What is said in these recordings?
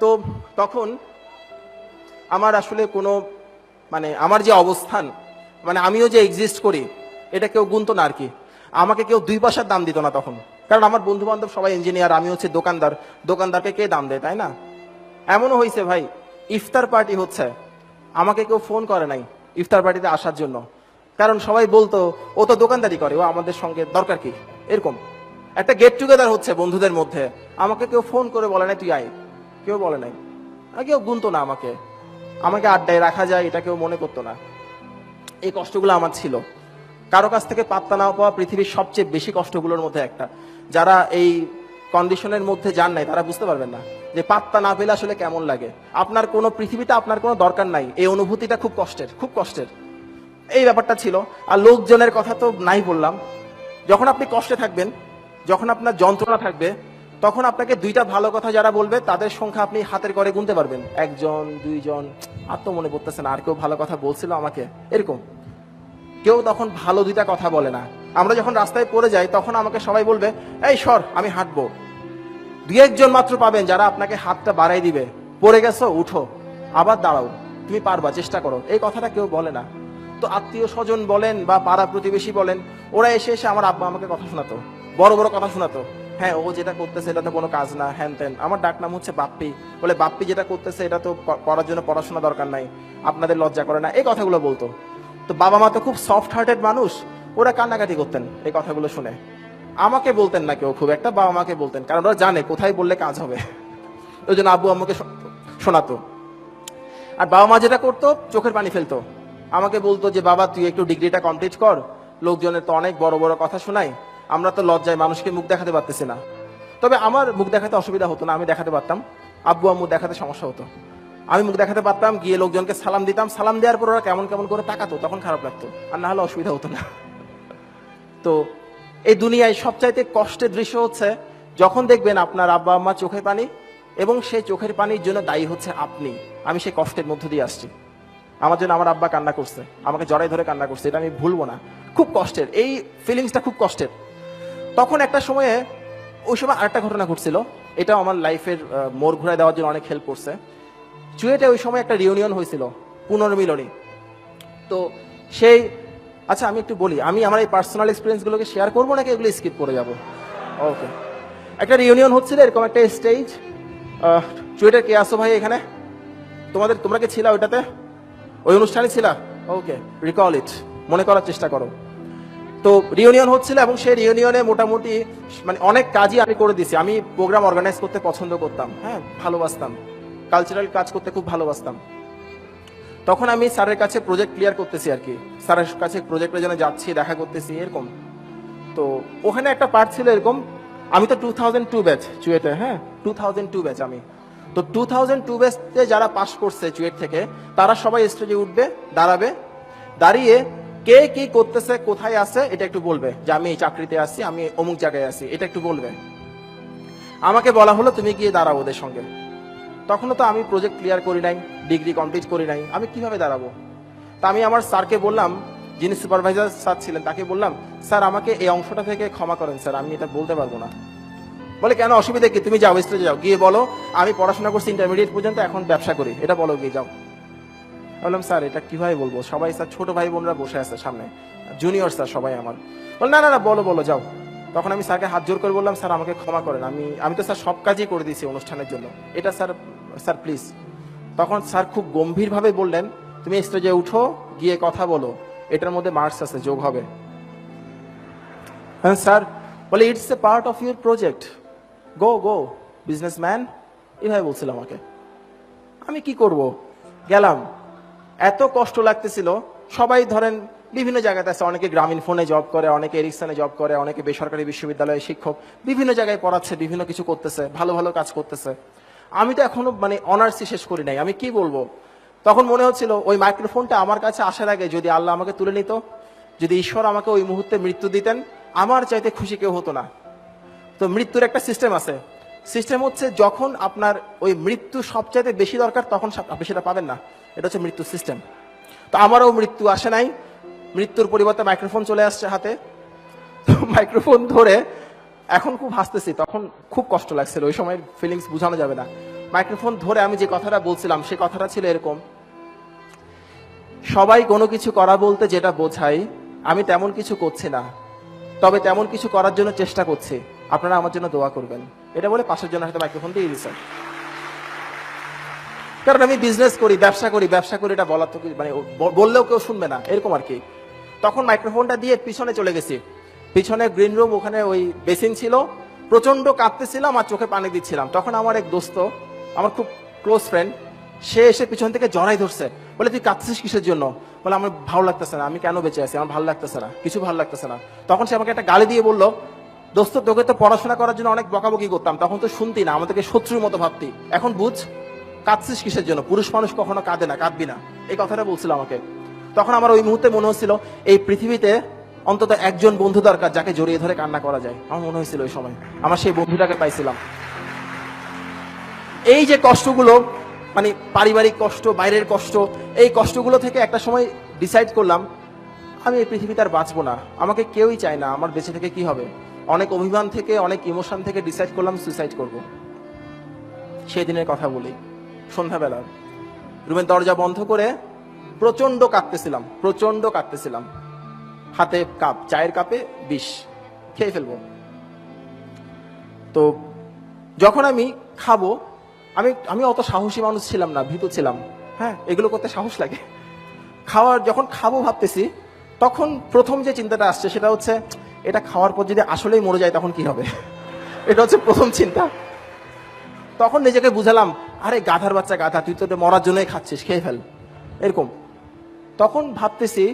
তো তখন আমার আসলে কোনো মানে আমার যে অবস্থান, মানে আমিও যে এক্সিস্ট করি, এটা কেউ গুনতো না আর কি। আমাকে কেউ 2 পয়সার দাম দিত না তখন, কারণ আমার বন্ধু বান্ধব সবাই ইঞ্জিনিয়ার, আমি হচ্ছে দোকানদার। দোকানদারকে কে দাম দেয়, তাই না? এমনও হয়েছে ভাই, ইফতার পার্টি হচ্ছে, আমাকে কেউ ফোন করে নাই ইফতার পার্টিতে আসার জন্য, কারণ সবাই বলতো ও তো দোকানদারি করে, ও আমাদের সঙ্গে দরকার কি। এরকম একটা গেট টুগেদার হচ্ছে বন্ধুদের মধ্যে, আমাকে কেউ ফোন করে বলে নাই তুই আয়, কেউ বলে নাই। আর কেউ গুনতো না আমাকে, আমাকে আড্ডায় রাখা যায় এটা কেউ মনে করতো না। এই কষ্টগুলো আমার ছিল। কারো কাছ থেকে পাত্তা না পাওয়া পৃথিবীর সবচেয়ে বেশি কষ্টগুলোর মধ্যে একটা। যারা এই কন্ডিশনের মধ্যে যান নাই তারা বুঝতে পারবেন না যে পাত্তা না পেলে আসলে কেমন লাগে। আপনার কোনো পৃথিবীতে আপনার কোনো দরকার নাই, এই অনুভূতিটা খুব কষ্টের, খুব কষ্টের। এই ব্যাপারটা ছিল। আর লোকজনের কথা তো নাই বললাম। যখন আপনি কষ্টে থাকবেন, যখন আপনার যন্ত্রণা থাকবে, তখন আপনাকে 2টা ভালো কথা যারা বলবে তাদের সংখ্যা আপনি হাতের করে গুনতে পারবেন, 1জন 2জন। আর তো মনে পড়তেছে না আর কেউ ভালো কথা বলছিল আমাকে এরকম। কেউ তখন ভালো 2টা কথা বলে না। আমরা যখন রাস্তায় পড়ে যাই তখন আমাকে সবাই বলবে এই সর, আমি হাঁটবো। 2-1জন মাত্র পাবেন যারা আপনাকে হাতটা বাড়াই দিবে, পড়ে গেছো উঠো, আবার দাঁড়াও, তুমি পারবা, চেষ্টা করো। এই কথাটা কেউ বলে না। তো আত্মীয় স্বজন বলেন বা পাড়া প্রতিবেশী বলেন, ওরা এসে এসে আমার আব্বা আমাকে কথা শোনাতো, বড় বড় কথা শোনাতো। হ্যাঁ, ও যেটা করতেছে এটা তো কোনো কাজ না, হ্যান ত্যান। আমার ডাক নাম হচ্ছে বাপ্পি, বলে বাপ্পি যেটা করতেছে এটা তো করার জন্য পড়াশোনা দরকার নাই, আপনাদের লজ্জা করে না, এই কথাগুলো বলতো। তো বাবা মা তো খুব সফট হার্টেড মানুষ, ওরা কান্নাকাটি করতেন এই কথাগুলো শুনে। আমাকে বলতেন না কেউ খুব একটা, বাবা মাকে বলতেন, কারণ ওরা জানে কোথায় বললে কাজ হবে। ওই জন্য আব্বু আম্মুকে শোনাতো। আর বাবা মা যেটা করতো, চোখের পানি ফেলতো, আমাকে বলতো যে বাবা তুই একটু ডিগ্রিটা কমপ্লিট কর, লোকজনের তো অনেক বড় বড় কথা শোনাই, আমরা তো লজ্জায় মানুষকে মুখ দেখাতে পারতেছি না। তবে আমার মুখ দেখাতে অসুবিধা হতো না, আমি দেখাতে পারতাম। আব্বু আম্মু দেখাতে সমস্যা হতো। আমি মুখ দেখাতে পারতাম, গিয়ে লোকজনকে সালাম দিতাম, সালাম দেওয়ার পর ওরা কেমন কেমন করে তাকাতো, তখন খারাপ লাগতো, আর না হলে অসুবিধা হতো না। তো এই দুনিয়ায় সবচাইতে কষ্টের দৃশ্য হচ্ছে যখন দেখবেন আপনার আব্বা আম্মা চোখের পানি, এবং সেই চোখের পানির জন্য দায়ী হচ্ছে আপনি। আমি সেই কষ্টের মধ্য দিয়ে আসছি। আমার জন্য আমার আব্বা কান্না করছে, আমাকে জড়াই ধরে কান্না করছে, এটা আমি ভুলবো না। খুব কষ্টের, এই ফিলিংসটা খুব কষ্টের। তখন একটা সময়ে, ওই সময় আরেকটা ঘটনা ঘটছিল, এটাও আমার লাইফের মোড় ঘুরায় দেওয়ার জন্য অনেক হেল্প করছে। চুয়েটে ওই সময় একটা রিউনিয়ন হয়েছিল, পুনর্মিলনী। তো সেই, আচ্ছা আমি একটু বলি, আমি আমার এই পার্সোনাল এক্সপিরিয়েন্সগুলোকে শেয়ার করবো নাকি এগুলো স্কিপ করে যাব? ওকে। একটা রিউনিয়ন হচ্ছিল, এরকম একটা স্টেজ। চুয়েটের কে আসো ভাই এখানে? তোমরা কি ছিলা ওইটাতে? ওই অনুষ্ঠানে ছিলা? ওকে, রিকল ইট, মনে করার চেষ্টা করো। তো রিউনিয়ন হচ্ছিল, এবং সেই রিউনিয়নে মোটামুটি মানে অনেক কাজই আমি করে দিছি। আমি প্রোগ্রাম অর্গানাইজ করতে পছন্দ করতাম, হ্যাঁ ভালোবাসতাম, কালচারাল কাজ করতে খুব ভালোবাসতাম। তখন আমি স্যারের কাছে প্রজেক্ট ক্লিয়ার করতেছি আর কি, স্যারের কাছে প্রজেক্টের জন্য যাচ্ছি, দেখা করতেছি এরকম। তো ওখানে একটা পার্ট ছিল এরকম, আমি তো 2002 ব্যাচ চুয়েটে, হ্যাঁ 2002 ব্যাচ আমি। তো 2002 ব্যাচে যারা পাস করছে চুয়েট থেকে, তারা সবাই স্টেজে উঠবে, দাঁড়াবে, দাঁড়িয়ে কে কি করতেছে, কোথায় আছে এটা একটু বলবে, যে আমি এই চাকরিতে আছি, আমি অমুক জায়গায় আছি, এটা একটু বলবে। আমাকে বলা হলো তুমি গিয়ে দাঁড়াও ওদের সঙ্গে। তখনও তো আমি প্রজেক্ট ক্লিয়ার করি নাই, ডিগ্রি কমপ্লিট করি নাই, আমি কিভাবে দাঁড়াবো? তা আমি আমার স্যারকে বললাম, যিনি সুপারভাইজার স্যার ছিলেন, তাকে বললাম স্যার আমাকে এই অংশটা থেকে ক্ষমা করেন স্যার, আমি এটা বলতে পারবো না। বলে কেন, অসুবিধা কি, তুমি যাও স্টেজে যাও, গিয়ে বলো আমি পড়াশোনা করছি ইন্টারমিডিয়েট পর্যন্ত, এখন ব্যবসা করি, এটা বলো, গিয়ে যাও। বললাম স্যার এটা কিভাবে বলবো, সবাই স্যার ছোট ভাই বোনরা বসে আছে সামনে, জুনিয়র স্যার সবাই আমার। বল না না না, বলো বলো যাও। তখন আমি স্যারকে হাত জোর করে বললাম স্যার আমাকে ক্ষমা করেন, আমি তো স্যার সব কাজই করে দিয়েছি অনুষ্ঠানের জন্য, এটা স্যার, স্যার প্লিজ। তখন স্যার খুব গম্ভীরভাবে বললেন তুমি স্টেজে উঠো, গিয়ে কথা বলো, এটার মধ্যে মার্কস আছে, যোগ হবে। স্যার বলে it's a part of your project, go go businessman, এভাবে বলছিল আমাকে। আমি কি করব, গেলাম। এত কষ্ট লাগতেছিল। সবাই ধরেন বিভিন্ন জায়গাতে আছে, অনেকে গ্রামীণ ফোনে জব করে, অনেকে এরিকসনে জব করে, অনেকে বেসরকারি বিশ্ববিদ্যালয়ে শিক্ষক, বিভিন্ন জায়গায় পড়াচ্ছে, বিভিন্ন কিছু করতেছে, ভালো ভালো কাজ করতেছে। আমি তো এখনো মানে অনার্সই শেষ করি নাই, আমি কি বলবো। তখন মনে হচ্ছিল ওই মাইক্রোফোনটা আমার কাছে আসার আগে যদি আল্লাহ আমাকে তুলে নিত, যদি ঈশ্বর আমাকে ওই মুহূর্তে মৃত্যু দিতেন, আমার চাইতে খুশি কেউ হতো না। তো মৃত্যুর একটা সিস্টেম আছে, সিস্টেম হচ্ছে যখন আপনার ওই মৃত্যু সবচাইতে বেশি দরকার, তখন আপনি সেটা পাবেন না, এটা হচ্ছে মৃত্যুর সিস্টেম। তো আমারও মৃত্যু আসে নাই, মৃত্যুর পরিবর্তে মাইক্রোফোন চলে আসছে হাতে। তো মাইক্রোফোন ধরে এখন খুব হাসতেছি, তখন খুব কষ্ট লাগছিল, ওই সময় ফিলিংস বোঝানো যাবে না। মাইক্রোফোন ধরে আমি যে কথাটা বলছিলাম সে কথাটা ছিল এরকম, সবাই কোনো কিছু করা বলতে যেটা বোঝায় আমি তেমন কিছু করছি না, তবে তেমন কিছু করার জন্য চেষ্টা করছি, আপনারা আমার জন্য দোয়া করবেন। এটা বলে পাশের জন্য হয়তো মাইক্রোফোন দিয়ে দিচ্ছেন। কারণ আমি বিজনেস করি, ব্যবসা করি এটা বলার তো মানে বললেও কেউ শুনবে না এরকম আর কি। তখন মাইক্রোফোনটা দিয়ে পিছনে চলে গেছি, পিছনে গ্রিন রুম, ওখানে ওই বেসিন ছিল, প্রচন্ড কাঁদতেছিলাম আর চোখে পানি দিচ্ছিলাম। তখন আমার এক দোস্ত, আমার খুব ক্লোজ ফ্রেন্ড, সে এসে পিছন থেকে জড়াই ধরছে, বলে তুই কাঁদছিস কিসের জন্য? বলে আমার ভালো লাগতেছে না, আমি কেন বেঁচে আছি, আমার ভালো লাগতেছে না, কিছু ভালো লাগতেছে না। তখন সে আমাকে একটা গালি দিয়ে বললো, দোস্ত তোকে তো পড়াশোনা করার জন্য অনেক বকাবকি করতাম, তখন তো শুনতি না, আমাদেরকে শত্রুর মতো ভাবতি, এখন বুঝ কাঁদছিস কিসের জন্য, পুরুষ মানুষ কখনো কাঁদে না, কাঁদবি না, এই কথাটা বলছিল আমাকে। তখন আমার ওই মুহূর্তে মনে হচ্ছিল এই পৃথিবীতে অন্তত একজন বন্ধু দরকার যাকে জড়িয়ে ধরে কান্না করা যায়। আমার মনে হয়েছিল ওই সময় আমার সেই বন্ধুটাকে পাইছিলাম। এই যে কষ্টগুলো, মানে পারিবারিক কষ্ট, বাইরের কষ্ট, এই কষ্টগুলো থেকে একটা সময় ডিসাইড করলাম আমি এই পৃথিবীতে আর বাঁচবো না, আমাকে কেউই চায় না, আমার বেঁচে থেকে কি হবে। অনেক অভিমান থেকে, অনেক ইমোশন থেকে ডিসাইড করলাম সুইসাইড করব। সেই দিনের কথা বলি, সন্ধ্যাবেলা রুমের দরজা বন্ধ করে প্রচন্ড কাঁদতেছিলাম, হাতে কাপ, চায়ের কাপে বিষ, খেয়ে ফেলবো। তো যখন আমি খাবো, আমি অত সাহসী মানুষ ছিলাম না, ভীতু ছিলাম। হ্যাঁ, এগুলো করতে সাহস লাগে। যখন খাবো ভাবতেছি, তখন প্রথম যে চিন্তাটা আসছে সেটা হচ্ছে এটা খাওয়ার পর যদি আসলেই মরে যায় তখন কি হবে। এটা হচ্ছে প্রথম চিন্তা। তখন নিজেকে বুঝালাম, আরে গাধার বাচ্চা গাধা, তুই তো এটা মরার জন্যই খাচ্ছিস, খেয়ে ফেল, এরকম। তখন ভাবতেছি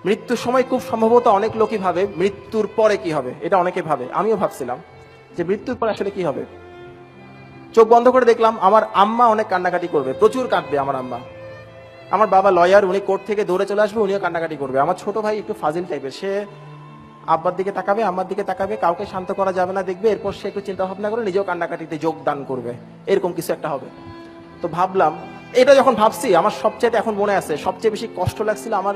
মৃত্যুর সময় খুব সম্ভবত অনেক লোকই ভাবে মৃত্যুর পরে কি হবে, এটা অনেকে ভাবে, আমিও ভাবছিলাম যে মৃত্যুর পরে আসলে কি হবে। চোখ বন্ধ করে দেখলাম আমার আম্মা অনেক কান্নাকাটি করবে, প্রচুর কাঁদবে আমার আম্মা। আমার বাবা লয়ার, উনি কোর্ট থেকে দৌড়ে চলে আসবে, উনিও কান্নাকাটি করবে। আমার ছোট ভাই একটু ফাজিল টাইপের, সে আব্বার দিকে তাকাবে, আম্মার দিকে তাকাবে, কাউকে শান্ত করা যাবে না দেখবে, এরপর সে একটু চিন্তা ভাবনা করে নিজেও কান্নাকাটিতে যোগদান করবে, এরকম কিছু একটা হবে। তো ভাবলাম, এটা যখন ভাবছি আমার সবচেয়ে এখন মনে আছে, সবচেয়ে বেশি কষ্ট লাগছিল আমার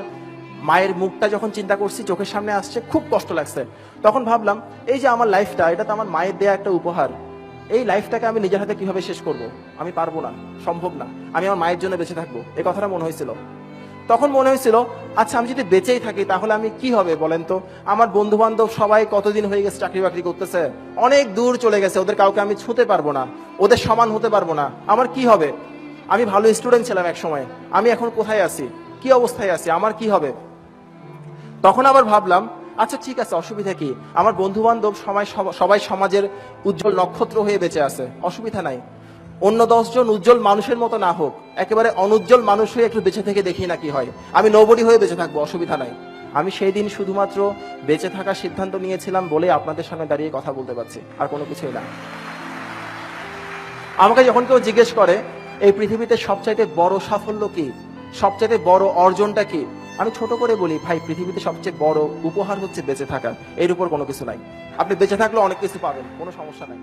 মায়ের মুখটা যখন চিন্তা করছি, চোখের সামনে আসছে, খুব কষ্ট লাগছে। তখন ভাবলাম এই যে আমার লাইফটা, এটা তো আমার মায়ের দেয়া একটা উপহার, এই লাইফটাকে আমি নিজের হাতে কিভাবে শেষ করব, আমি পারবো না, সম্ভব না, আমি আমার মায়ের জন্য বেঁচে থাকবো, এই কথাটা মনে হয়েছিল। তখন মনে হয়েছিল আচ্ছা আমি যদি বেঁচেই থাকি তাহলে আমি কি হবে বলেন তো, আমার বন্ধু বান্ধব সবাই কতদিন হয়ে গেছে চাকরি বাকরি করতেছে, অনেক দূর চলে গেছে, ওদের কাউকে আমি ছুঁতে পারবো না, ওদের সমান হতে পারবো না, আমার কি হবে? আমি ভালো স্টুডেন্ট ছিলাম এক সময়, আমি এখন কোথায় আছি, কি অবস্থায় আছি, আমার কি হবে? তখন আবার ভাবলাম আচ্ছা ঠিক আছে, অসুবিধা কি, আমার বন্ধু বান্ধব সবাই সমাজের উজ্জ্বল নক্ষত্র হয়ে বেঁচে আছে, অসুবিধা নাই, অন্য 10 জন উজ্জ্বল মানুষের মতো না হোক, একেবারে অনুজ্জ্বল মানুষ হয়ে একটু বেঁচে থেকে দেখি না কি হয়, আমি নোবডি হয়ে বেঁচে থাকবো, অসুবিধা নাই। আমি সেই দিন শুধুমাত্র বেঁচে থাকার সিদ্ধান্ত নিয়েছিলাম বলে আপনাদের সামনে দাঁড়িয়ে কথা বলতে পারছি, আর কোনো কিছুই না। আমাকে যখন কেউ জিজ্ঞেস করে এই পৃথিবীতে সবচাইতে বড় সাফল্য কি, সবচাইতে বড় অর্জনটা কি, আমি ছোট করে বলি ভাই পৃথিবীতে সবচেয়ে বড় উপহার হচ্ছে বেঁচে থাকা, এর উপর কোনো কিছু নাই। আপনি বেঁচে থাকলে অনেক কিছু পাবেন, কোনো সমস্যা নাই।